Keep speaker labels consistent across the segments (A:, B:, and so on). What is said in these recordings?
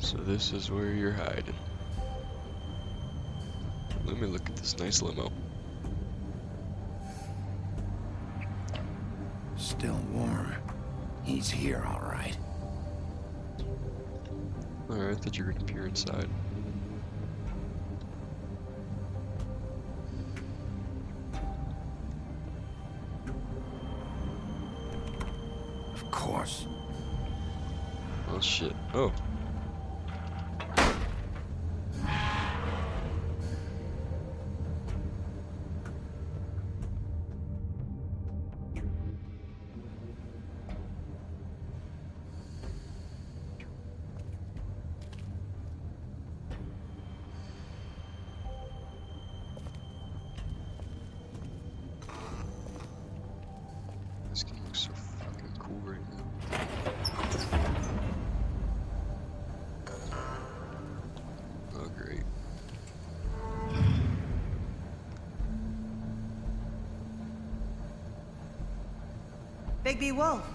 A: So this is where you're hiding. Let me look at this nice limo.
B: Still warm. He's here, all right.
A: Alright, I thought you were gonna peer inside.
B: Of course.
A: Oh shit. Oh. This game looks so fucking cool right now. Oh, great.
C: Bigby Wolf.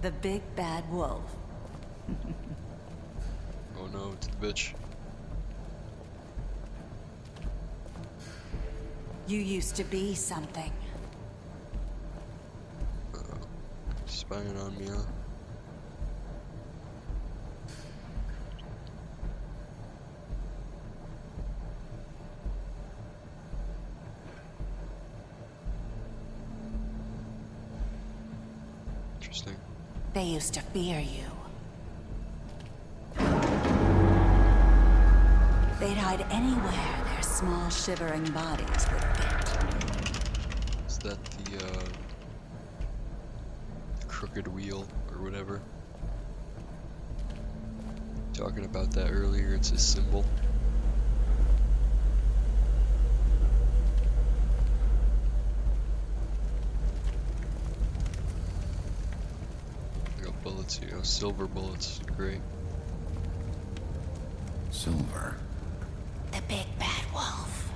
C: The big bad wolf.
A: Oh no, it's the bitch.
C: You used to be something.
A: Spying on me, huh? Interesting.
C: They used to fear you. They'd hide anywhere their small shivering bodies would fit.
A: Is that the crooked wheel or whatever? Talking about that earlier, it's a symbol. I got bullets here, silver bullets, great.
B: Silver.
C: The big bad wolf.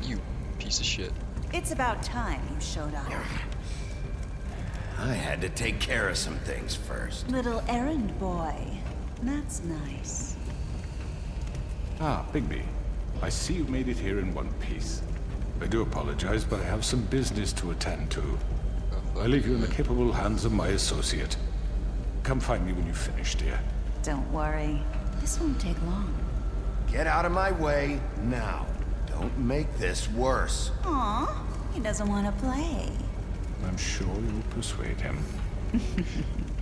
A: You piece of shit.
C: It's about time you showed up.
B: I had to take care of some things first.
C: Little errand boy. That's nice.
D: Ah, Bigby. I see you made it here in one piece. I do apologize, but I have some business to attend to. I leave you in the capable hands of my associate. Come find me when you've finished, dear.
C: Don't worry. This won't take long.
B: Get out of my way now. Don't make this worse.
C: Aw, he doesn't want to play.
D: I'm sure you'll persuade him.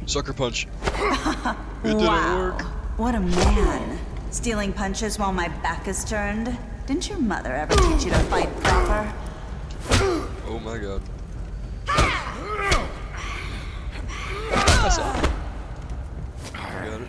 A: Sucker punch. It didn't
C: Wow.
A: work.
C: What a man. Stealing punches while my back is turned? Didn't your mother ever teach you to fight proper?
A: Oh my god. That's all. I got it.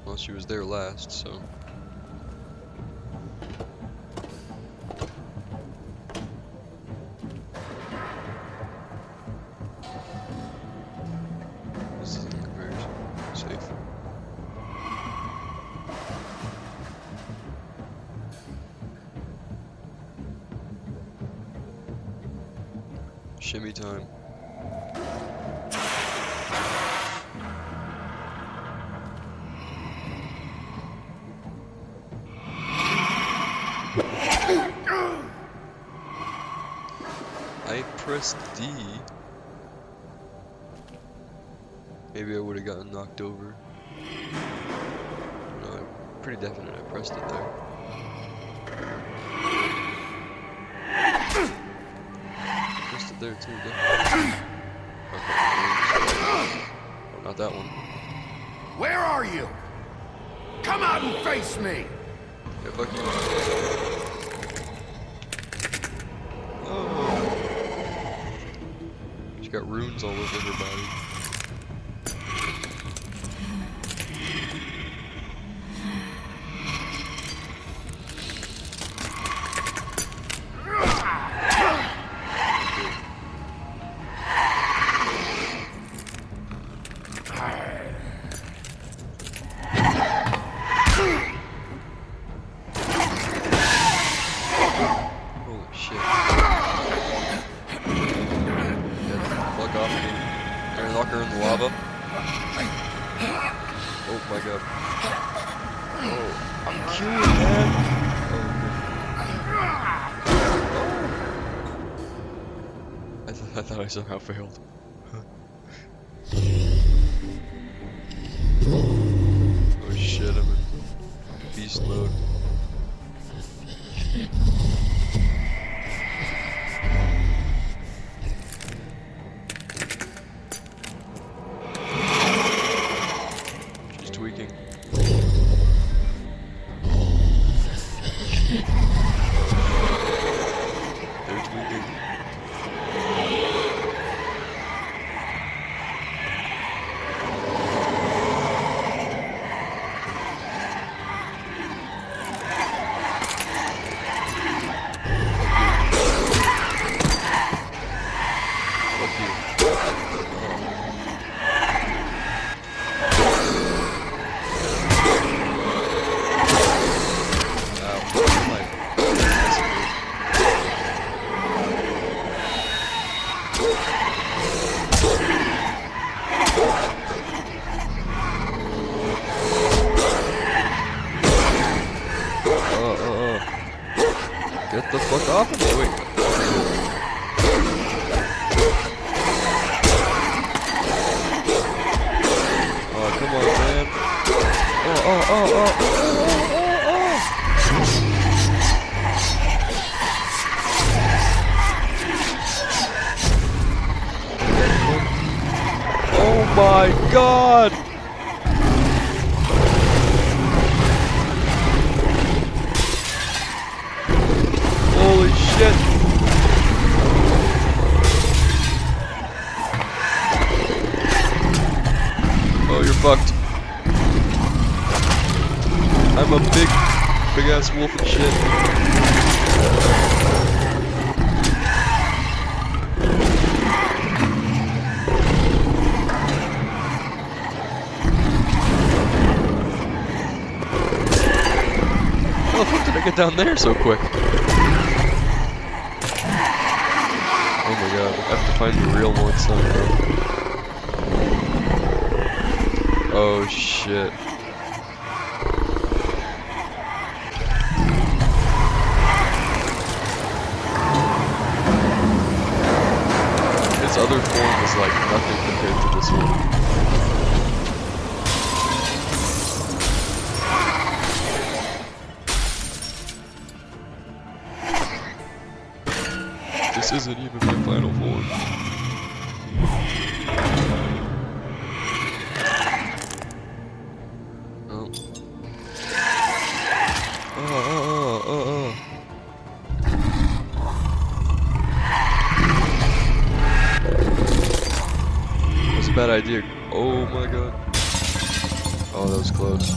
A: Well, she was there last, so. This isn't very safe. Shimmy time. I pressed D. Maybe I would have gotten knocked over. No, I'm pretty definite I pressed it there. Pressed it there too, definitely. Okay. Oh, not that one.
B: Where are you? Come out and face me!
A: Yeah, fuck you. Oh. got runes all over her body. Holy shit. Fuck off me. Gonna knock her in the lava. Oh my god. Oh, I'm cute, man. Oh, I thought I somehow failed. Oh shit, I'm in beast mode. She's tweaking. They're tweaking. Fuck you. Get the fuck off of me, wait. Oh, come on, man. Oh my god! Holy shit! Oh, you're fucked. I'm a big ass wolf and shit. How the fuck did I get down there so quick? Oh my god, I have to find the real one somehow. Oh shit. His other form is like nothing compared to this one. This isn't even my final form. That was a bad idea. Oh my god. Oh, that was close.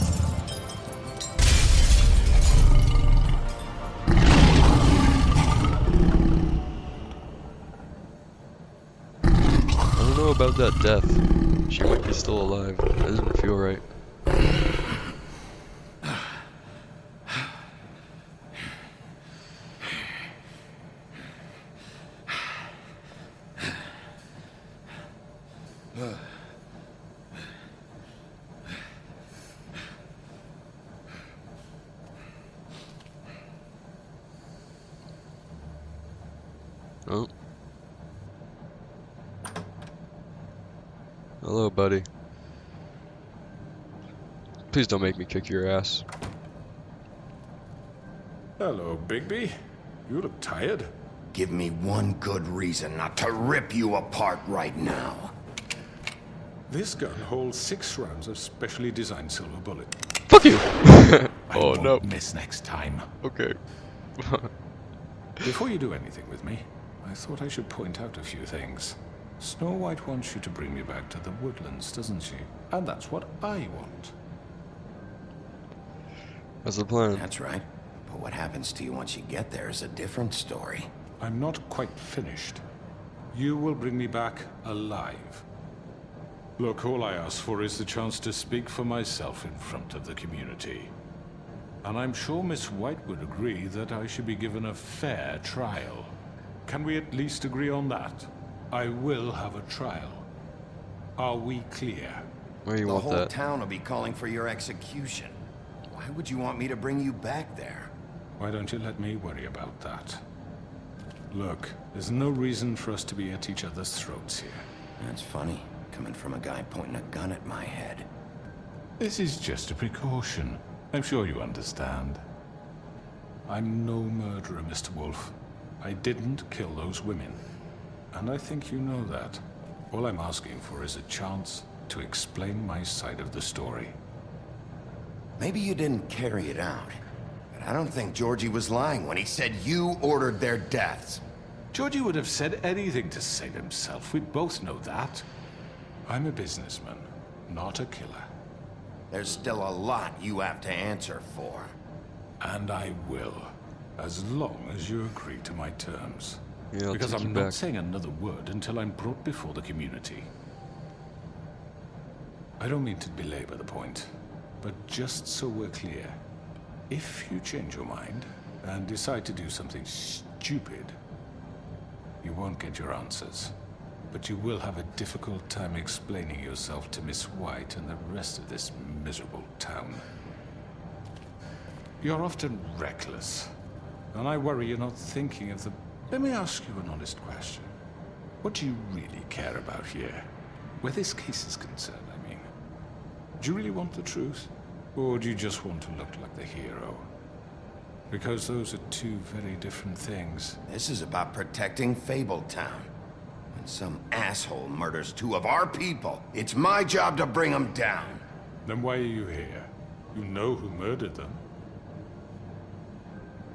A: I don't know about that death. She might be still alive. That doesn't feel right. Oh. Hello, buddy. Please don't make me kick your ass.
D: Hello, Bigby. You look tired.
B: Give me one good reason not to rip you apart right now.
D: This gun holds 6 rounds of specially designed silver bullet.
A: Fuck you!
D: I
A: Oh
D: won't
A: no.
D: miss next time.
A: Okay.
D: Before you do anything with me, I thought I should point out a few things. Snow White wants you to bring me back to the woodlands, doesn't she? And that's what I want.
A: That's the plan.
B: That's right. But what happens to you once you get there is a different story.
D: I'm not quite finished. You will bring me back alive. Look, all I ask for is the chance to speak for myself in front of the community. And I'm sure Miss White would agree that I should be given a fair trial. Can we at least agree on that? I will have a trial. Are we clear?
A: Where you
B: The
A: want
B: whole
A: that?
B: town will be calling for your execution. Why would you want me to bring you back there?
D: Why don't you let me worry about that? Look, there's no reason for us to be at each other's throats here.
B: That's funny, coming from a guy pointing a gun at my head.
D: This is just a precaution. I'm sure you understand. I'm no murderer, Mr. Wolf. I didn't kill those women. And I think you know that. All I'm asking for is a chance to explain my side of the story.
B: Maybe you didn't carry it out, but I don't think Georgie was lying when he said you ordered their deaths.
D: Georgie would have said anything to save himself. We both know that. I'm a businessman, not a killer.
B: There's still a lot you have to answer for.
D: And I will, as long as you agree to my terms.
A: Yeah, I'll
D: Because
A: take you
D: I'm not
A: back.
D: saying another word until I'm brought before the community. I don't mean to belabor the point, but just so we're clear, if you change your mind and decide to do something stupid, you won't get your answers. But you will have a difficult time explaining yourself to Miss White and the rest of this miserable town. You're often reckless, and I worry you're not thinking of the... Let me ask you an honest question. What do you really care about here? Where this case is concerned, I mean. Do you really want the truth? Or do you just want to look like the hero? Because those are two very different things.
B: This is about protecting Fabletown. When some asshole murders two of our people, it's my job to bring them down.
D: Then why are you here? You know who murdered them.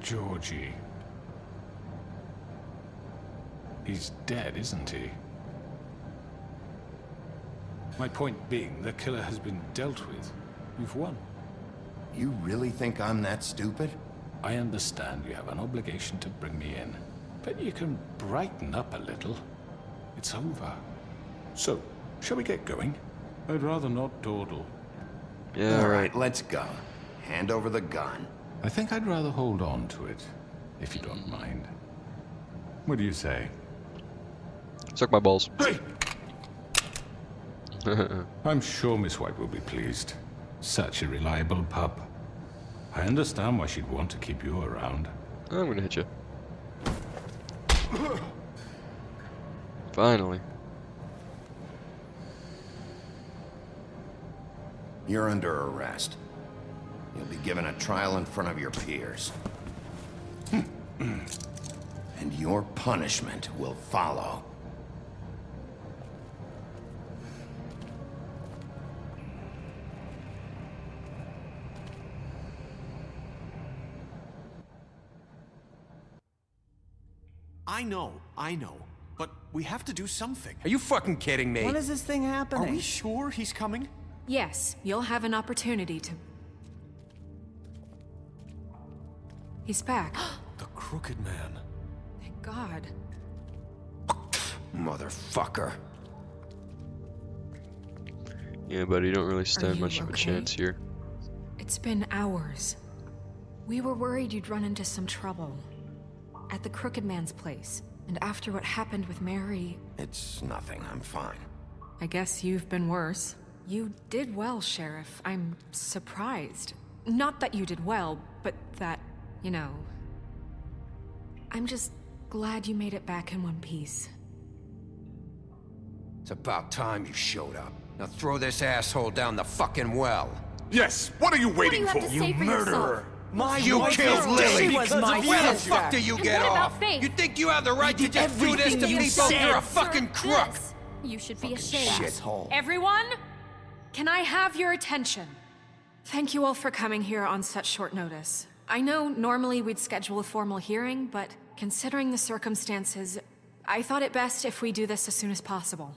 D: Georgie. He's dead, isn't he? My point being, the killer has been dealt with. You've won.
B: You really think I'm that stupid?
D: I understand you have an obligation to bring me in, but you can brighten up a little. It's over. So, shall we get going? I'd rather not dawdle.
A: Yeah,
B: All
A: right.
B: right, let's go. Hand over the gun.
D: I think I'd rather hold on to it, if you don't mind. What do you say?
A: Suck my balls.
D: Hey! I'm sure Miss White will be pleased. Such a reliable pup. I understand why she'd want to keep you around.
A: I'm gonna hit you. Finally.
B: You're under arrest. You'll be given a trial in front of your peers. And your punishment will follow.
E: I know. But we have to do something.
F: Are you fucking kidding me?
G: When is this thing
E: Are
G: happening?
E: we sure he's coming?
H: Yes, you'll have an opportunity to... He's back.
E: The Crooked Man.
H: Thank God.
B: Motherfucker.
A: Yeah, buddy, you don't really stand
H: you
A: much of a
H: okay?
A: chance here.
H: It's been hours. We were worried you'd run into some trouble. At the Crooked Man's place. And after what happened with Mary...
B: It's nothing. I'm fine.
H: I guess you've been worse. You did well, Sheriff. I'm surprised. Not that you did well, but that, you know... I'm just glad you made it back in one piece.
F: It's about time you showed up. Now throw this asshole down the fucking well.
D: Yes! What are you waiting
I: What do you have to say for yourself?
F: You killed Lily!
G: She was my
F: Where the
G: sister.
F: fuck do you
I: And
F: get
I: what about
F: off?
I: Faith?
F: You think you have the right to
G: did
F: just do this to
G: everything you
F: people?
G: said.
F: You're a fucking
I: Sir,
F: crook!
I: this- You should be ashamed.
B: Shithole.
H: Everyone, can I have your attention? Thank you all for coming here on such short notice. I know normally we'd schedule a formal hearing, but considering the circumstances, I thought it best if we do this as soon as possible.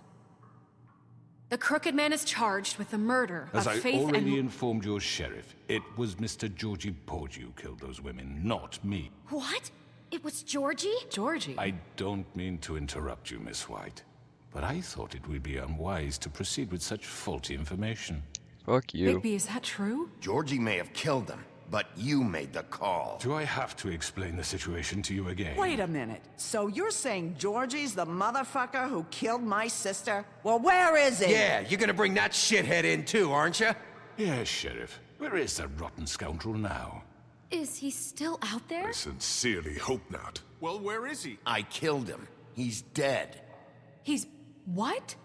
H: The Crooked Man is charged with the murder
D: As
H: of
D: I
H: Faith
D: already
H: and...
D: informed your sheriff, it was Mr. Georgie Porgy who killed those women, not me.
I: What? It was Georgie?
H: Georgie?
D: I don't mean to interrupt you, Miss White, but I thought it would be unwise to proceed with such faulty information.
A: Fuck you.
H: Bigby, is that true?
B: Georgie may have killed them, but you made the call.
D: Do I have to explain the situation to you again?
G: Wait a minute. So you're saying Georgie's the motherfucker who killed my sister? Well, where is he?
F: Yeah, you're gonna bring that shithead in too, aren't you?
D: Yes, Sheriff. Where is that rotten scoundrel now?
I: Is he still out there?
J: Sincerely hope not.
E: Well, where is he?
B: I killed him. He's dead.
H: He's... what?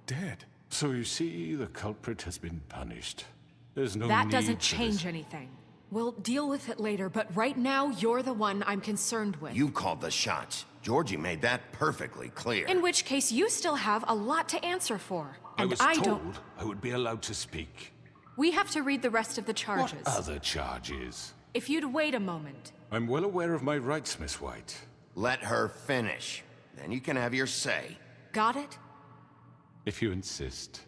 E: Dead.
D: So you see, the culprit has been punished. There's no
H: That
D: need
H: doesn't
D: for
H: change
D: this.
H: anything. We'll deal with it later, but right now, you're the one I'm concerned with.
B: You called the shots. Georgie made that perfectly clear.
H: In which case, you still have a lot to answer for.
D: I
H: And
D: was
H: I
D: told
H: don't...
D: I would be allowed to speak.
H: We have to read the rest of the charges.
D: What other charges?
H: If you'd wait a moment.
D: I'm well aware of my rights, Miss White.
B: Let her finish. Then you can have your say.
H: Got it?
D: If you insist.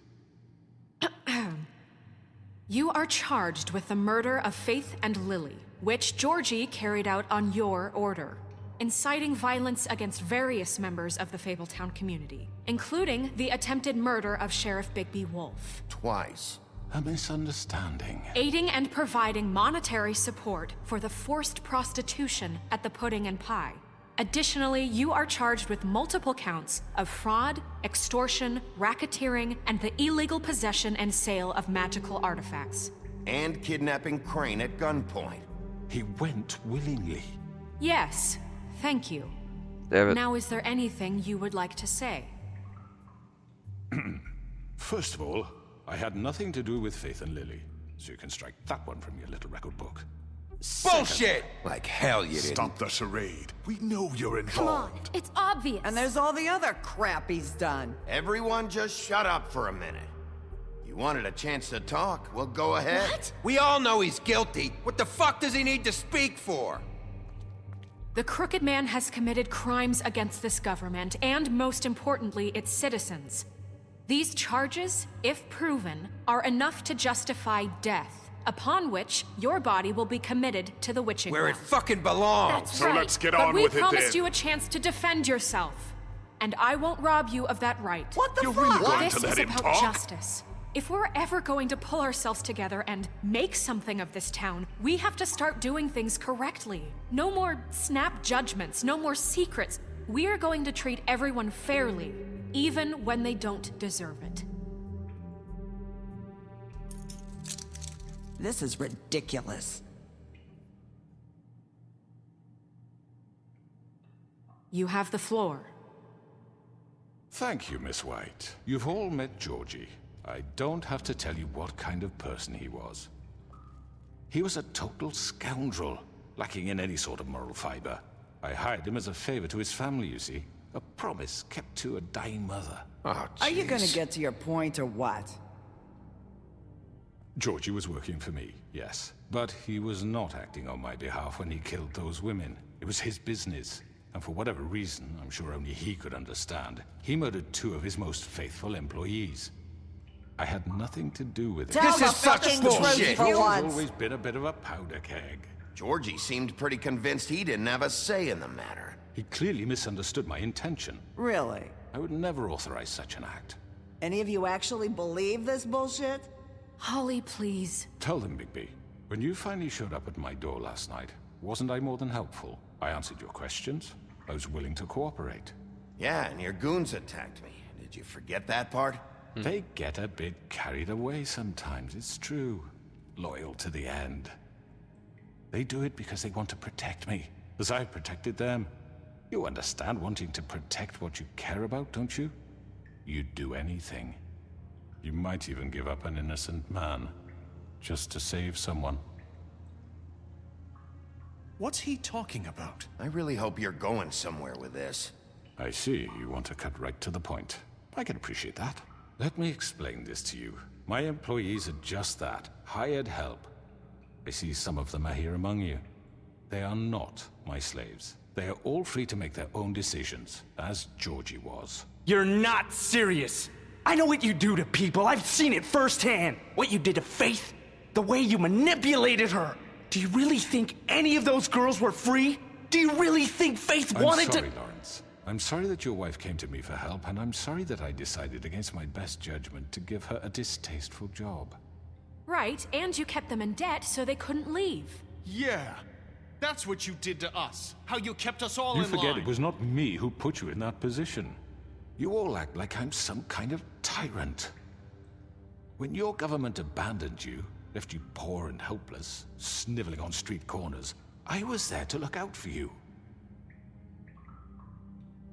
H: You are charged with the murder of Faith and Lily, which Georgie carried out on your order, inciting violence against various members of the Fabletown community, including the attempted murder of Sheriff Bigby Wolf.
B: Twice.
D: A misunderstanding.
H: Aiding and providing monetary support for the forced prostitution at the Pudding and Pie. Additionally, you are charged with multiple counts of fraud, extortion, racketeering, and the illegal possession and sale of magical artifacts.
B: And kidnapping Crane at gunpoint.
D: He went willingly.
H: Yes, thank you.
A: Damn it.
H: Now, is there anything you would like to say?
D: First of all, I had nothing to do with Faith and Lily, so you can strike that one from your little record book.
F: Bullshit! Like hell you didn't.
J: Stop the charade. We know you're
I: Come on,
J: involved.
I: it's obvious.
G: And there's all the other crap he's done.
B: Everyone just shut up for a minute. You wanted a chance to talk? Well, go ahead.
I: What?
F: We all know he's guilty. What the fuck does he need to speak for?
H: The Crooked Man has committed crimes against this government, and most importantly, its citizens. These charges, if proven, are enough to justify death, upon which your body will be committed to the witching
F: Where it
H: well.
F: fucking belongs.
I: That's
J: So
I: right.
J: let's get
H: But
J: on
H: we
J: with it
H: promised
J: then.
H: you a chance to defend yourself, and I won't rob you of that right.
G: What the
J: You're
G: fuck?
J: really going
H: This
J: to let
H: is
J: him
H: about
J: talk?
H: justice. If we're ever going to pull ourselves together and make something of this town, we have to start doing things correctly. No more snap judgments, no more secrets. We are going to treat everyone fairly, even when they don't deserve it.
G: This is ridiculous.
H: You have the floor.
D: Thank you, Miss White. You've all met Georgie. I don't have to tell you what kind of person he was. He was a total scoundrel, lacking in any sort of moral fiber. I hired him as a favor to his family, you see. A promise kept to a dying mother.
F: Oh,
G: Are you gonna
F: jeez.
G: get to your point or what?
D: Georgie was working for me, yes. But he was not acting on my behalf when he killed those women. It was his business. And for whatever reason, I'm sure only he could understand, he murdered 2 of his most faithful employees. I had nothing to do with it.
G: Tell
F: This
G: the
F: is such
G: fucking
F: bullshit.
G: truth for
D: He's
G: once.
D: always been a bit of a powder keg.
B: Georgie seemed pretty convinced he didn't have a say in the matter.
D: He clearly misunderstood my intention.
G: Really?
D: I would never authorize such an act.
G: Any of you actually believe this bullshit?
H: Holly, please.
D: Tell them, Bigby, when you finally showed up at my door last night, wasn't I more than helpful? I answered your questions. I was willing to cooperate.
B: Yeah, and your goons attacked me. Did you forget that part?
D: They get a bit carried away sometimes, it's true. Loyal to the end. They do it because they want to protect me, as I've protected them. You understand wanting to protect what you care about, don't you? You'd do anything. You might even give up an innocent man, just to save someone.
E: What's he talking about?
B: I really hope you're going somewhere with this.
D: I see, you want to cut right to the point. I can appreciate that. Let me explain this to you. My employees are just that, hired help. I see some of them are here among you. They are not my slaves. They are all free to make their own decisions, as Georgie was.
K: You're not serious. I know what you do to people. I've seen it firsthand. What you did to Faith, the way you manipulated her. Do you really think any of those girls were free? Do you really think Faith wanted to—
D: I'm sorry, Lawrence. I'm sorry that your wife came to me for help, and I'm sorry that I decided against my best judgment to give her a distasteful job.
H: Right, and you kept them in debt so they couldn't leave.
E: Yeah. That's what you did to us. How you kept us all in line.
D: You forget it was not me who put you in that position. You all act like I'm some kind of tyrant. When your government abandoned you, left you poor and helpless, sniveling on street corners, I was there to look out for you.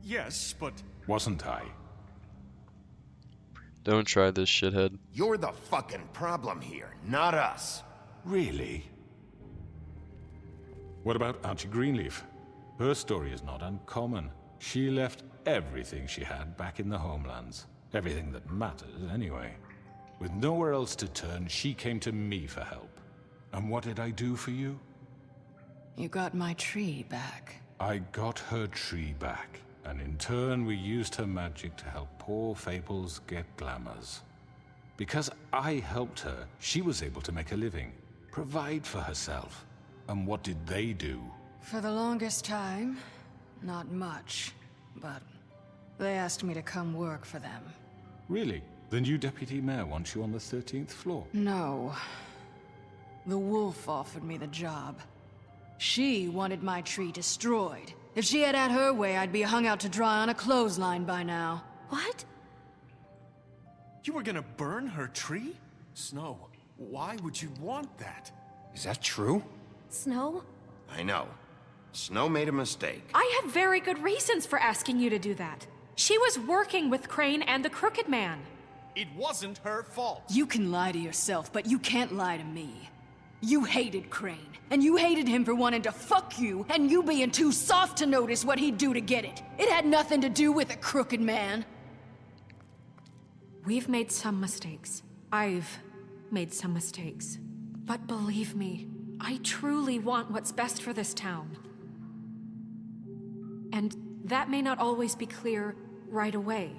E: Yes, but...
D: Wasn't I?
A: Don't try this, shithead.
B: You're the fucking problem here, not us.
D: Really? What about Auntie Greenleaf? Her story is not uncommon. She left everything she had back in the homelands. Everything that mattered, anyway. With nowhere else to turn, she came to me for help. And what did I do for you?
L: You got my tree back.
D: I got her tree back. And in turn, we used her magic to help poor fables get glamours. Because I helped her, she was able to make a living, provide for herself. And what did they do?
L: For the longest time, not much. But they asked me to come work for them.
D: Really? The new deputy mayor wants you on the 13th floor?
L: No. The wolf offered me the job. She wanted my tree destroyed. If she had her way, I'd be hung out to dry on a clothesline by now.
I: What?
E: You were gonna burn her tree? Snow, why would you want that?
F: Is that true?
I: Snow?
B: I know. Snow made a mistake.
H: I had very good reasons for asking you to do that. She was working with Crane and the Crooked Man.
E: It wasn't her fault.
L: You can lie to yourself, but you can't lie to me. You hated Crane, and you hated him for wanting to fuck you, and you being too soft to notice what he'd do to get it. It had nothing to do with a Crooked Man.
H: We've made some mistakes. I've made some mistakes. But believe me, I truly want what's best for this town. And that may not always be clear right away,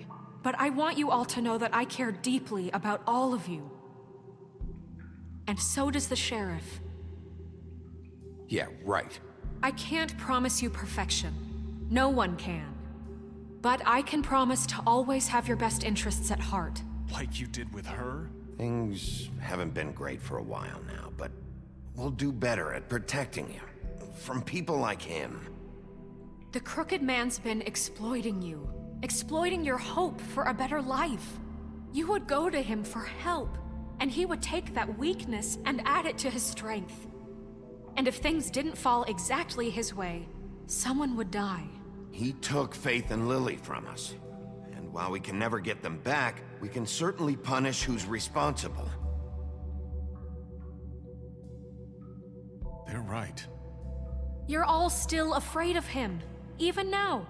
H: but I want you all to know that I care deeply about all of you. And so does the sheriff.
F: Yeah, right.
H: I can't promise you perfection. No one can. But I can promise to always have your best interests at heart.
E: Like you did with her?
B: Things haven't been great for a while now, but we'll do better at protecting you. From people like him.
H: The Crooked Man's been exploiting you. Exploiting your hope for a better life. You would go to him for help, and he would take that weakness and add it to his strength. And if things didn't fall exactly his way, someone would die.
B: He took Faith and Lily from us. And while we can never get them back, we can certainly punish who's responsible.
E: They're right.
H: You're all still afraid of him, even now.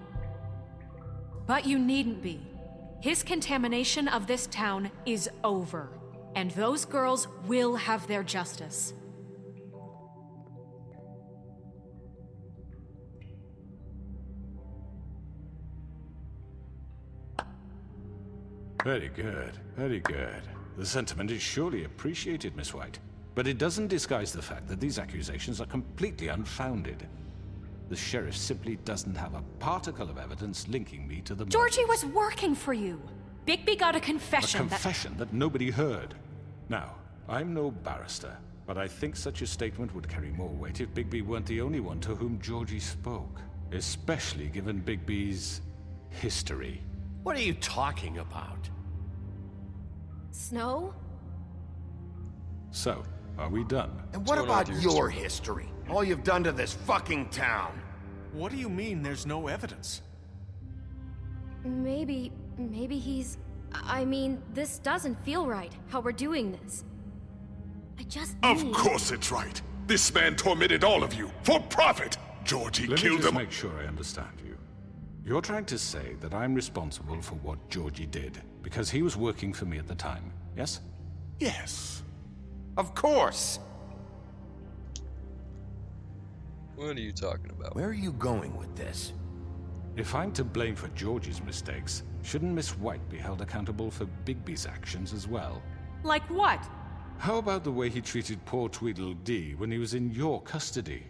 H: But you needn't be. His contamination of this town is over, and those girls will have their justice.
D: Very good, very good. The sentiment is surely appreciated, Miss White. But it doesn't disguise the fact that these accusations are completely unfounded. The sheriff simply doesn't have a particle of evidence linking me to the
H: Georgie
D: murders.
H: was working for you. Bigby got a confession.
D: A confession that nobody heard. Now, I'm no barrister, but I think such a statement would carry more weight if Bigby weren't the only one to whom Georgie spoke. Especially given Bigby's history.
K: What are you talking about?
I: Snow?
D: So, are we done?
B: And what about your history? All you've done to this fucking town?
E: What do you mean there's no evidence?
I: Maybe he's... I mean, this doesn't feel right, how we're doing this. I just
J: Of
I: need...
J: course it's right. This man tormented all of you, for profit. Georgie
D: Let me
J: killed
D: just
J: them.
D: make sure I understand you. You're trying to say that I'm responsible for what Georgie did, because he was working for me at the time, yes?
J: Yes.
B: Of course!
A: What are you talking about?
B: Where are you going with this?
D: If I'm to blame for Georgie's mistakes, shouldn't Miss White be held accountable for Bigby's actions as well?
H: Like what?
D: How about the way he treated poor Tweedledee when he was in your custody?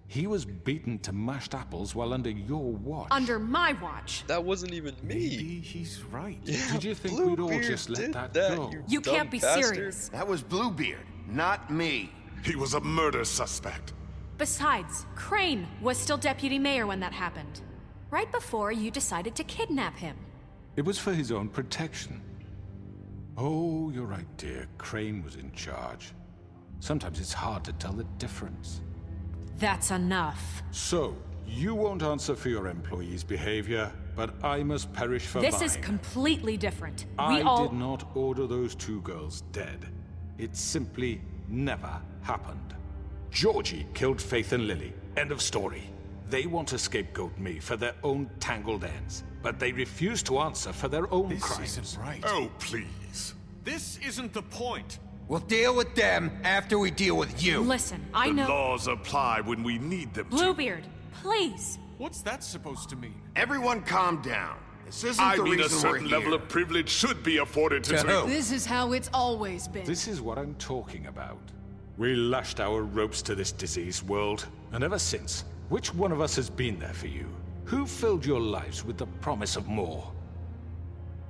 D: He was beaten to mashed apples while under your watch.
H: Under my watch.
A: That wasn't even me.
E: Maybe he's right.
A: Yeah,
D: Did you think we'd all
A: Bluebeard
D: just let
A: did
D: that go?
H: You
A: dumb
H: can't be
A: bastard.
H: serious.
B: That was Bluebeard, not me.
J: He was a murder suspect.
H: Besides, Crane was still deputy mayor when that happened. Right before you decided to kidnap him.
D: It was for his own protection. Oh, you're right, dear. Crane was in charge. Sometimes it's hard to tell the difference.
H: That's enough.
D: So, you won't answer for your employees' behavior, but I must perish for mine.
H: This is completely different.
D: I did not order those two girls dead. It simply never happened. Georgie killed Faith and Lily. End of story. They want to scapegoat me for their own tangled ends, but they refuse to answer for their own crimes.
E: This isn't right.
J: Oh, please.
E: This isn't the point.
F: We'll deal with them after we deal with you.
H: Listen, I
J: The
H: know.
J: laws apply when we need them to.
H: Bluebeard, please.
E: What's that supposed to mean?
B: Everyone calm down. This isn't
J: I
B: the
J: mean, a
B: reason we're
J: certain
B: here.
J: level of privilege should be afforded to
F: To who?
L: This is how it's always been.
D: This is what I'm talking about. We lashed our ropes to this diseased world, and ever since, which one of us has been there for you? Who filled your lives with the promise of more?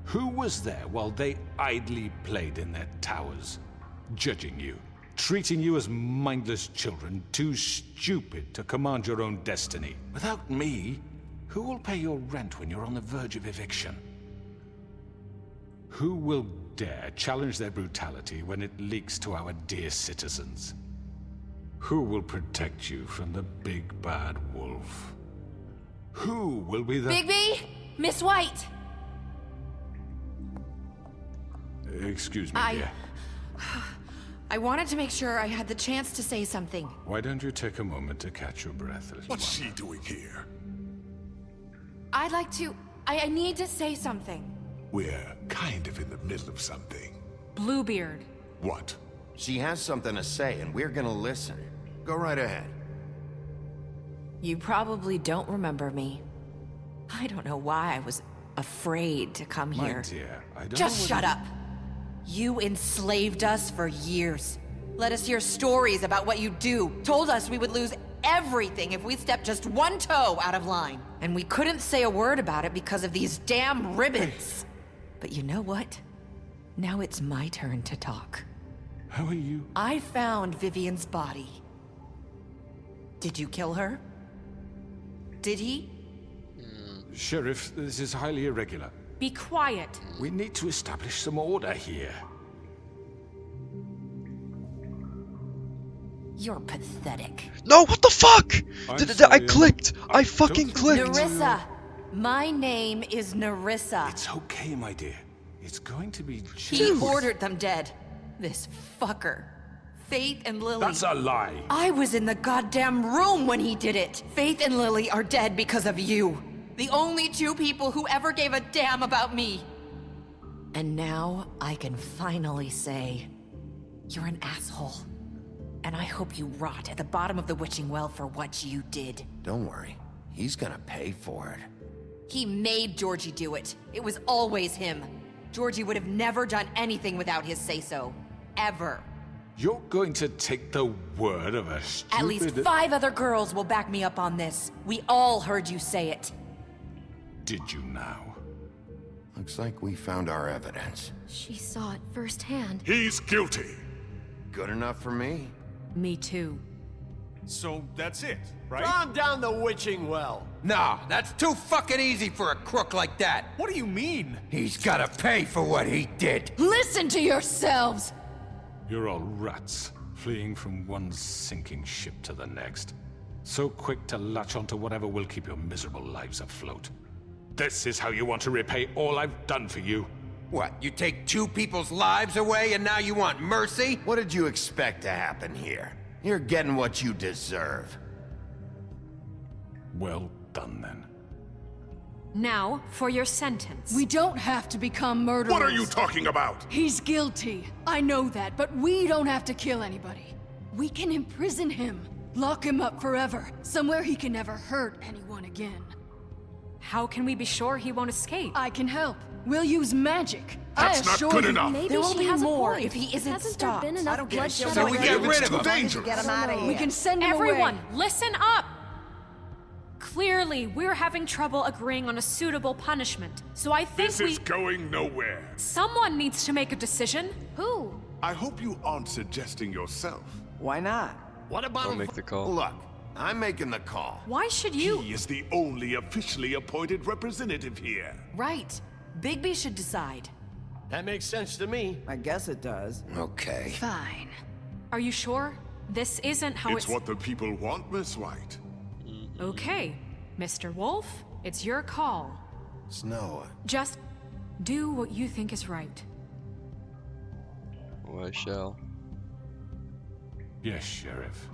D: Who was there while they idly played in their towers, judging you, treating you as mindless children, too stupid to command your own destiny? Without me, who will pay your rent when you're on the verge of eviction? Who will dare challenge their brutality when it leaks to our dear citizens? Who will protect you from the big bad wolf? Who will be the—
I: Bigby? Miss White!
D: Excuse me, dear.
M: I wanted to make sure I had the chance to say something.
D: Why don't you take a moment to catch your breath, little
J: What's
D: one?
J: she doing here?
M: I'd like to... I need to say something.
J: We're kind of in the middle of something.
H: Bluebeard.
J: What?
B: She has something to say, and we're gonna listen. Go right ahead.
M: You probably don't remember me. I don't know why I was afraid to come
D: My
M: here.
D: dear, I don't
M: Just
D: know
M: shut up. You enslaved us for years. Let us hear stories about what you do. Told us we would lose everything if we stepped just one toe out of line. And we couldn't say a word about it because of these damn ribbons. But you know what? Now it's my turn to talk.
D: How are you?
M: I found Vivian's body. Did you kill her? Did he?
D: Sheriff, this is highly irregular.
H: Be quiet.
D: We need to establish some order here.
M: You're pathetic.
A: No, what the fuck?
D: I'm
A: I
D: sorry,
A: clicked. I
D: don't
A: fucking
D: think-
A: clicked.
M: Nerissa. My name is Nerissa.
D: It's okay, my dear. It's going to be
M: He
D: just...
M: ordered them dead. This fucker. Faith and Lily.
D: That's a lie.
M: I was in the goddamn room when he did it. Faith and Lily are dead because of you. The only two people who ever gave a damn about me. And now I can finally say, you're an asshole. And I hope you rot at the bottom of the witching well for what you did.
B: Don't worry. He's gonna pay for it.
M: He made Georgie do it. It was always him. Georgie would have never done anything without his say-so. Ever.
D: You're going to take the word of a stupid...
M: At least 5 other girls will back me up on this. We all heard you say it.
D: Did you now?
B: Looks like we found our evidence.
I: She saw it firsthand.
J: He's guilty.
B: Good enough for me.
H: Me too.
E: So that's it, right?
F: Throw him down the witching well. No, that's too fucking easy for a crook like that.
E: What do you mean?
F: He's gotta pay for what he did.
L: Listen to yourselves!
D: You're all rats, fleeing from one sinking ship to the next. So quick to latch onto whatever will keep your miserable lives afloat. This is how you want to repay all I've done for you?
F: What, you take 2 people's lives away and now you want mercy?
B: What did you expect to happen here? You're getting what you deserve.
D: Well done, then.
H: Now, for your sentence.
L: We don't have to become murderers.
J: What are you talking about?
L: He's guilty. I know that, but we don't have to kill anybody. We can imprison him. Lock him up forever, somewhere he can never hurt anyone again.
H: How can we be sure he won't escape?
L: I can help. We'll use magic.
J: That's not good enough.
I: Maybe
M: There will
I: she
M: be
I: has
M: more
I: a point.
M: if he isn't
I: Hasn't
M: stopped.
I: there been
G: I
I: enough
G: don't care.
I: bloodshed
F: So we get
I: already?
F: rid of
J: Too
F: him.
J: dangerous.
G: Get him out of here.
L: We can send him
H: Everyone,
L: away.
H: listen up! Clearly, we're having trouble agreeing on a suitable punishment. So I think
J: This is going nowhere.
H: someone needs to make a decision.
I: Who?
J: I hope you aren't suggesting yourself.
G: Why not?
F: What about
A: I'll make the call.
B: Look, I'm making the call.
H: Why should you?
J: He is the only officially appointed representative here.
M: Right. Bigby should decide.
F: That makes sense to me.
G: I guess it does.
F: Okay.
L: Fine.
H: Are you sure? This isn't how
J: It's what the people want, Miss White.
H: Okay, Mr. Wolf, it's your call.
B: Snow,
H: Just do what you think is right.
A: Oh, I shall.
D: Yes, Sheriff.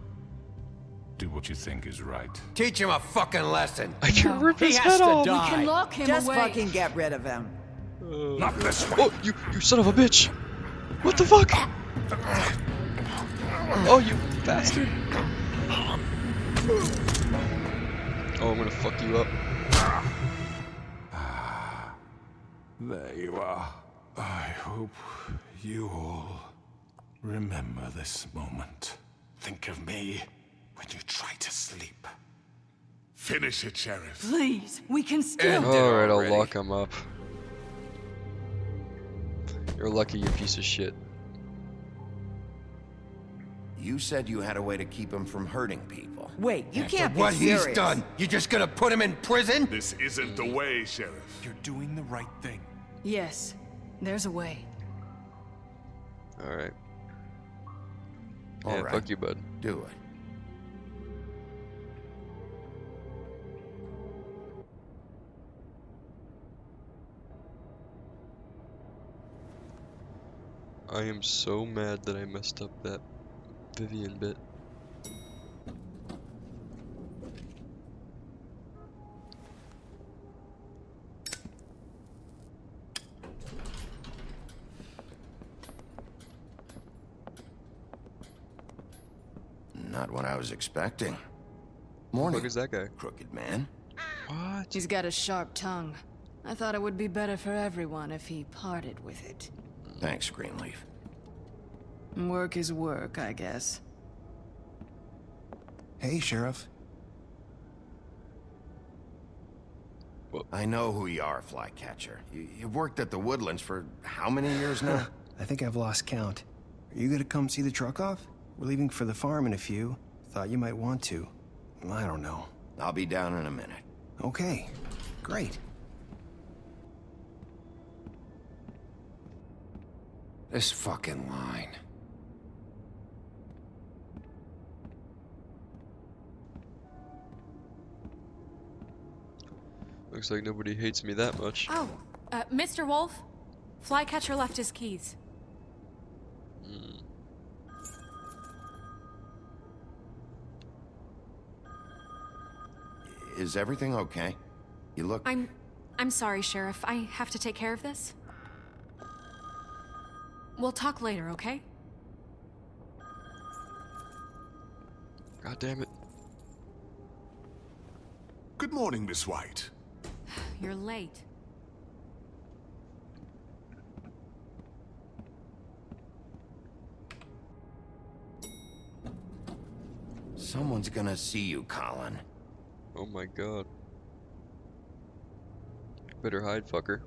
D: Do what you think is right.
F: Teach him a fucking lesson.
A: I can rip
E: He
A: his
E: has
A: head
E: to
A: off!
L: We
E: die.
L: can lock him
G: Just
L: away.
G: fucking get rid of him.
J: Not this way.
A: Oh, you son of a bitch! What the fuck? Oh, you bastard! Oh, I'm gonna fuck you up.
D: There you are. I hope you all remember this moment. Think of me when you try to sleep.
J: Finish it, Sheriff.
L: Please, we can still.
A: Alright, I'll lock him up. You're lucky, you piece of shit.
B: you said you had a way to keep him from hurting people.
G: Wait, you
F: After
G: can't be
F: what
G: serious.
F: he's done, you just gonna put him in prison?
J: This isn't the way, Sheriff.
E: You're doing the right thing.
L: Yes, there's a way.
A: Alright.
B: All
A: Yeah,
B: right.
A: fuck you, bud.
B: Do it.
A: I am so mad that I messed up that Vivian bit.
B: Not what I was expecting.
A: Who the
B: Morning,
A: fuck is that guy?
B: crooked man.
A: What?
L: He's got a sharp tongue. I thought it would be better for everyone if he parted with it.
B: Thanks, Greenleaf.
L: Work is work, I guess.
N: Hey, Sheriff.
B: I know who you are, Flycatcher. You've worked at the Woodlands for how many years now?
N: I think I've lost count. Are you gonna come see the truck off? We're leaving for the farm in a few. Thought you might want to. I don't know.
B: I'll be down in a minute.
N: Okay, great.
F: This fucking line.
A: Looks like nobody hates me that much.
H: Oh, Mr. Wolf, Flycatcher left his keys.
B: Is everything okay? You look...
H: I'm sorry, Sheriff. I have to take care of this. We'll talk later, okay?
A: God damn it.
J: Good morning, Miss White.
H: You're late.
B: Someone's gonna see you, Colin.
A: Oh my god. Better hide, fucker.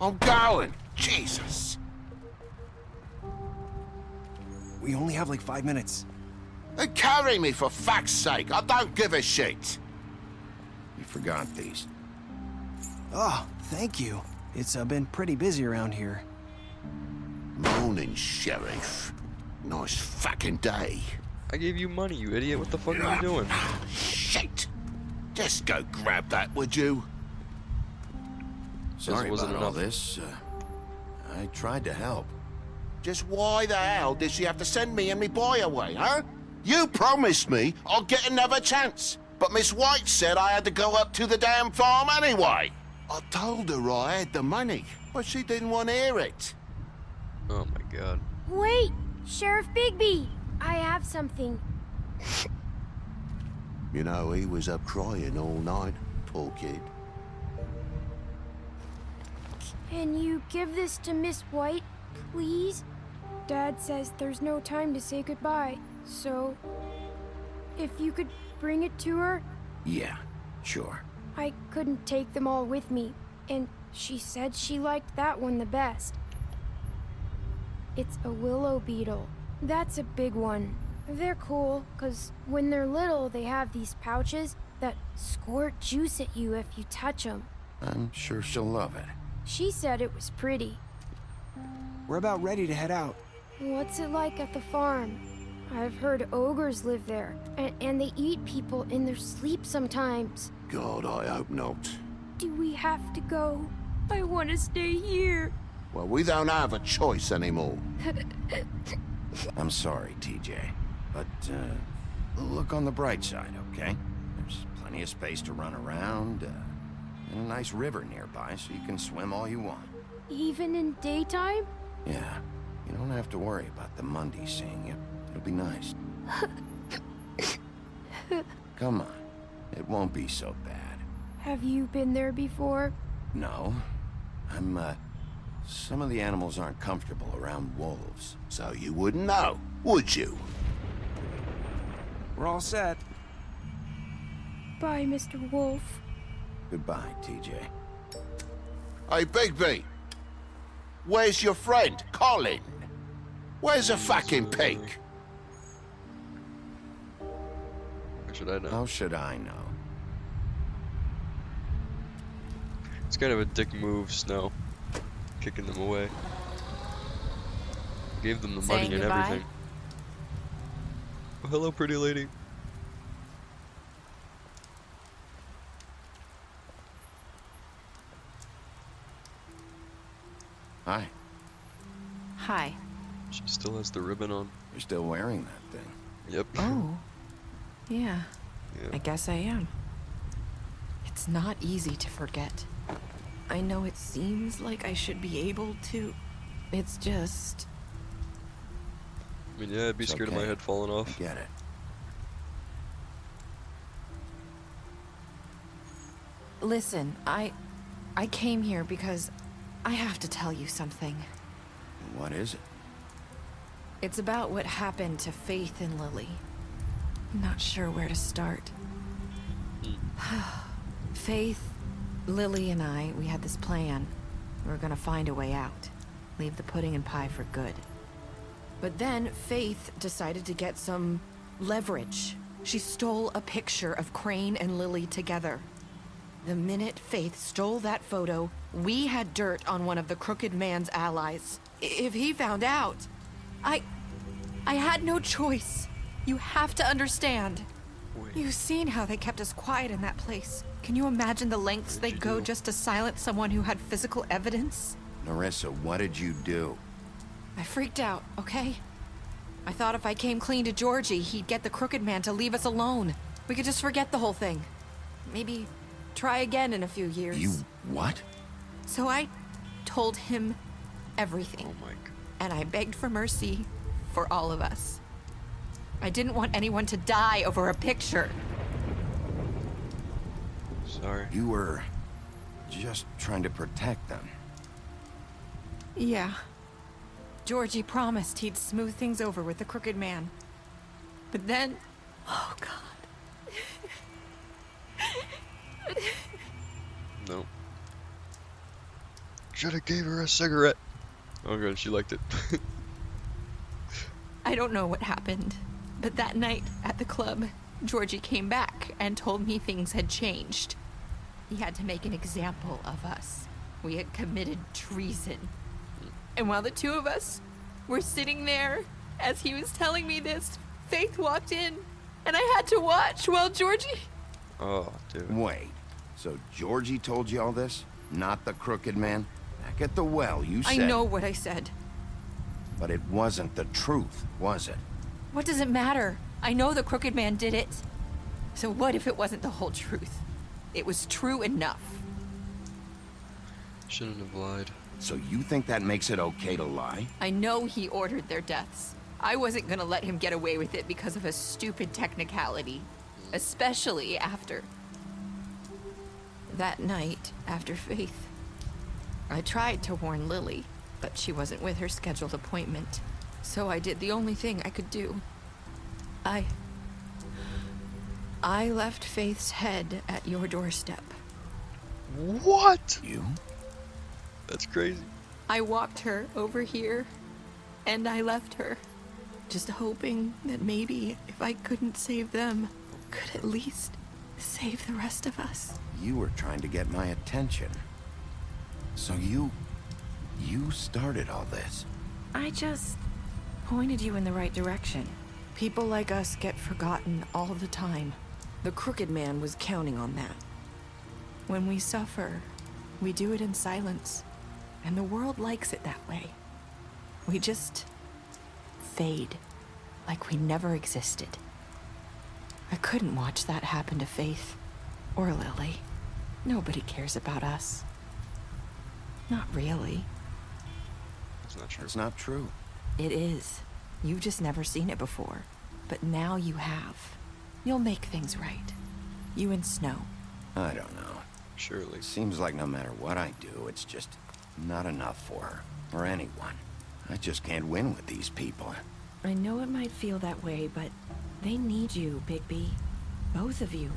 B: I'm going! Jesus!
N: We only have like 5 minutes.
B: Carry me, for fuck's sake! I don't give a shit! You forgot these.
N: Oh, thank you. It's been pretty busy around here.
B: Morning, Sheriff. Nice fucking day.
A: I gave you money, you idiot. What the fuck are you doing?
O: Shit! Just go grab that, would you?
B: Sorry
A: wasn't
B: about all
A: enough.
B: this. I tried to help.
O: Just why the hell did she have to send me and me boy away, huh? You promised me I'll get another chance, but Miss White said I had to go up to the damn farm anyway. I told her I had the money, but she didn't want to hear it.
A: Oh my god.
P: Wait! Sheriff Bigby! I have something.
O: You know, he was up crying all night, poor kid.
P: Can you give this to Miss White, please? Dad says there's no time to say goodbye, so if you could bring it to her.
B: Yeah, sure.
P: I couldn't take them all with me, and she said she liked that one the best. It's a willow beetle. That's a big one. They're cool, 'cause when they're little, they have these pouches that squirt juice at you if you touch them.
B: I'm sure she'll love it.
P: She said it was pretty.
N: We're about ready to head out.
P: What's it like at the farm? I've heard ogres live there, and they eat people in their sleep sometimes.
O: God, I hope not.
P: Do we have to go? I want to stay here.
O: Well, we don't have a choice anymore.
B: I'm sorry, TJ, but look on the bright side, okay? There's plenty of space to run around, and a nice river nearby, so you can swim all you want.
P: Even in daytime?
B: Yeah, you don't have to worry about the Mundies seeing you. It'll be nice. Come on, it won't be so bad.
P: Have you been there before?
B: No, some of the animals aren't comfortable around wolves.
O: So you wouldn't know, would you?
N: We're all set.
P: Bye, Mr. Wolf.
B: Goodbye, TJ.
O: Hey, Bigby. Where's your friend, Colin? Where's the fucking pig?
A: How should I know?
B: How should I know?
A: It's kind of a dick move, Snow. Kicking them away. Gave them the money
M: Saying
A: and
M: goodbye?
A: everything. Oh, hello, pretty lady.
B: Hi.
M: Hi.
A: She still has the ribbon on.
B: You're still wearing that thing.
A: Yep.
M: Oh. Yeah.
A: Yeah.
M: I guess I am. It's not easy to forget. I know it seems like I should be able to. It's just...
A: I mean, yeah, I'd be
B: It's
A: scared of my
B: okay.
A: head falling off.
B: I get it.
M: Listen, I came here because I have to tell you something.
B: What is it?
M: It's about what happened to Faith and Lily. I'm not sure where to start. Faith, Lily, and I, we had this plan. We were gonna find a way out. Leave the pudding and pie for good. But then Faith decided to get some leverage. She stole a picture of Crane and Lily together. The minute Faith stole that photo, we had dirt on one of the crooked man's allies. If he found out, I had no choice. You have to understand. You've seen how they kept us quiet in that place. Can you imagine the lengths they'd go just to silence someone who had physical evidence?
B: Narissa, what did you do?
M: I freaked out, okay? I thought if I came clean to Georgie, he'd get the crooked man to leave us alone. We could just forget the whole thing. Maybe try again in a few years.
B: You what?
M: So I told him everything.
A: Oh my god.
M: And I begged for mercy for all of us. I didn't want anyone to die over a picture.
A: Sorry.
B: You were just trying to protect them.
M: Yeah. Georgie promised he'd smooth things over with the crooked man. But then... Oh, God.
A: No. Should've gave her a cigarette. Oh god, she liked it.
M: I don't know what happened, but that night at the club, Georgie came back and told me things had changed. He had to make an example of us. We had committed treason. And while the two of us were sitting there, as he was telling me this, Faith walked in, and I had to watch while Georgie...
A: Oh, dude.
B: Wait, so Georgie told you all this? Not the crooked man? Back at the well, you said...
M: I know what I said.
B: But it wasn't the truth, was it?
M: What does it matter? I know the crooked man did it. So what if it wasn't the whole truth? It was true enough.
A: Shouldn't have lied.
B: So you think that makes it okay to lie?
M: I know he ordered their deaths. I wasn't gonna let him get away with it because of a stupid technicality. Especially after... that night, after Faith. I tried to warn Lily, but she wasn't with her scheduled appointment. So I did the only thing I could do. I left Faith's head at your doorstep.
A: What?
B: You?
A: That's crazy.
M: I walked her over here, and I left her. Just hoping that maybe if I couldn't save them, could at least save the rest of us.
B: You were trying to get my attention. So you started all this.
M: I just pointed you in the right direction. People like us get forgotten all the time. The crooked man was counting on that. When we suffer, we do it in silence, and the world likes it that way. We just fade, like we never existed. I couldn't watch that happen to Faith, or Lily. Nobody cares about us. Not really.
A: That's not true.
B: It's not true.
M: It is. You've just never seen it before. But now you have. You'll make things right. You and Snow.
B: I don't know.
A: Surely.
B: Seems like no matter what I do, it's just not enough for her, or anyone. I just can't win with these people.
M: I know it might feel that way, but they need you, Bigby. Both of you.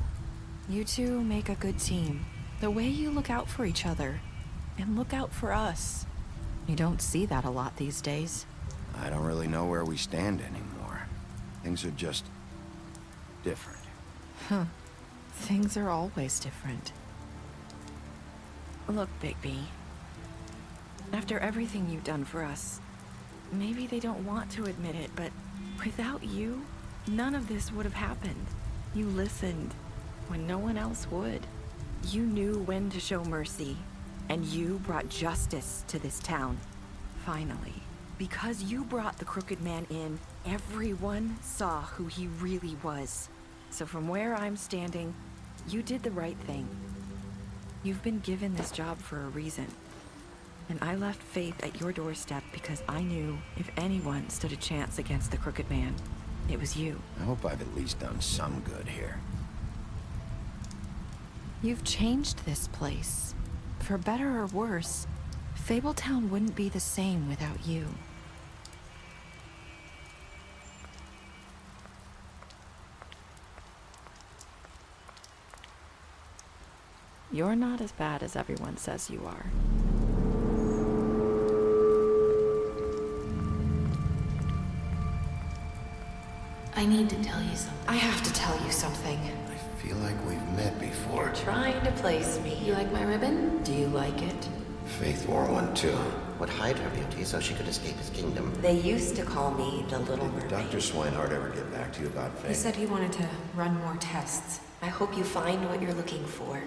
M: You two make a good team. The way you look out for each other, and look out for us. You don't see that a lot these days.
B: I don't really know where we stand anymore. Things are just different.
M: Huh. Things are always different. Look, Bigby. After everything you've done for us, maybe they don't want to admit it, but without you, none of this would have happened. You listened when no one else would. You knew when to show mercy, and you brought justice to this town. Finally. Because you brought the crooked man in, everyone saw who he really was. So from where I'm standing, you did the right thing. You've been given this job for a reason. And I left Faith at your doorstep because I knew if anyone stood a chance against the crooked man, it was you.
B: I hope I've at least done some good here.
M: You've changed this place. For better or worse, Fabletown wouldn't be the same without you. You're not as bad as everyone says you are.
Q: I need to tell you something.
M: I have to tell you something.
B: I feel like we've met before.
Q: You're trying to place me. You like my ribbon?
M: Do you like it?
B: Faith wore one too.
R: Would hide her beauty so she could escape his kingdom.
Q: They used to call me the Little
B: Did
Q: Mermaid.
B: Dr. Swinehart ever get back to you about Faith?
H: He said he wanted to run more tests.
Q: I hope you find what you're looking for.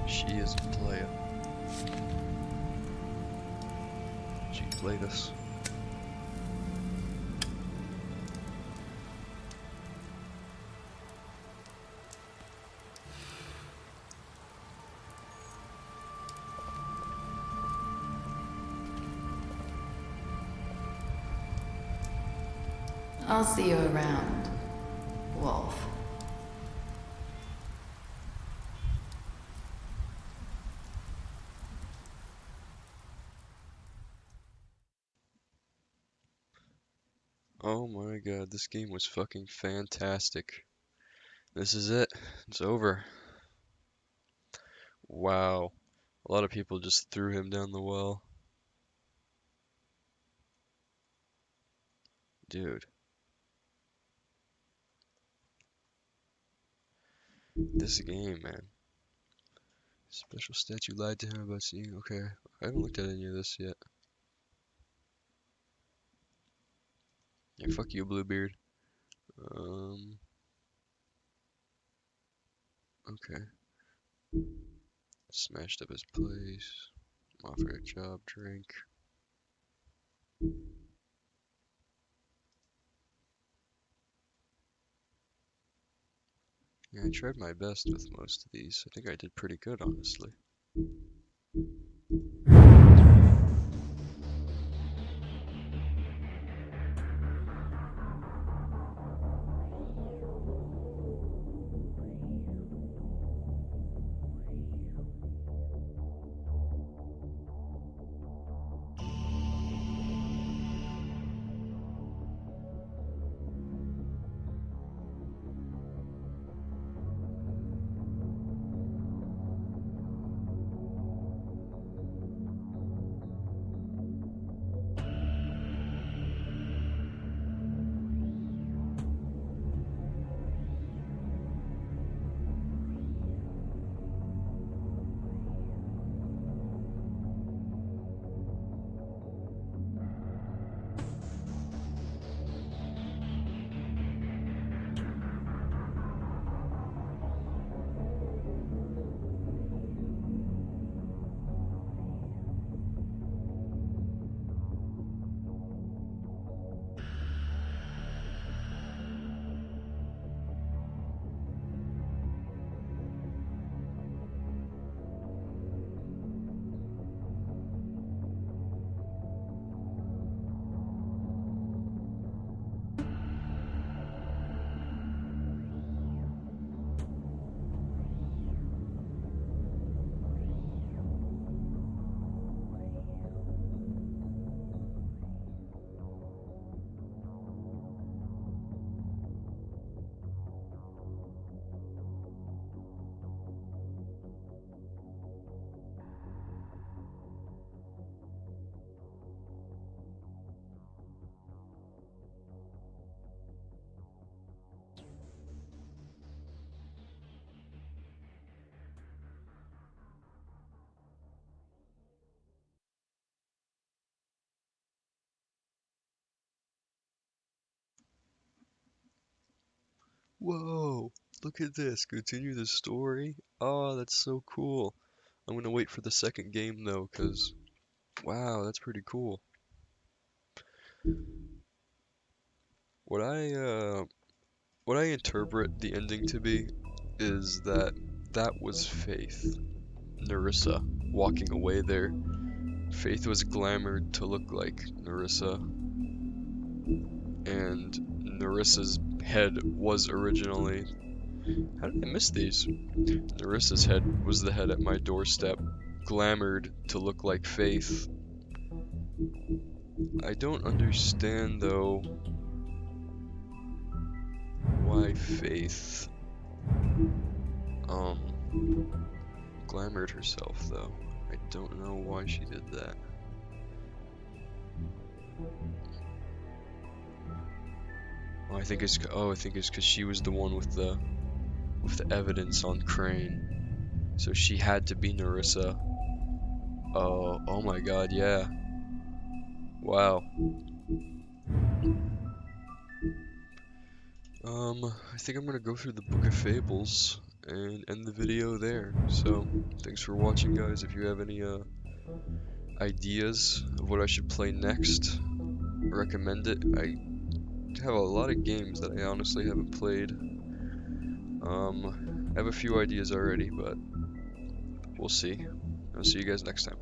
A: She is a player. She played us.
Q: I'll see you around, Wolf.
A: Oh my god, this game was fucking fantastic. This is it. It's over. Wow. A lot of people just threw him down the well. Dude. This game, man. Special statue lied to him about seeing. Okay, I haven't looked at any of this yet. Yeah, fuck you, Bluebeard. Okay. Smashed up his place. Offered a job, drink. Yeah, I tried my best with most of these. I think I did pretty good, honestly. Whoa! Look at this. Continue the story. Oh, that's so cool. I'm gonna wait for the second game though, cause wow, that's pretty cool. What I interpret the ending to be is that that was Faith, Narissa, walking away there. Faith was glamored to look like Narissa, and Narissa's head was originally. How did I miss these? Narissa's head was the head at my doorstep, glamored to look like Faith. I don't understand though why Faith glamored herself though. I don't know why she did that. Oh, I think it's because she was the one with the evidence on Crane, so she had to be Narissa. Oh my God, yeah. Wow. I think I'm gonna go through the Book of Fables and end the video there. So, thanks for watching, guys. If you have any ideas of what I should play next, recommend it. I have a lot of games that I honestly haven't played. I have a few ideas already, but we'll see. I'll see you guys next time.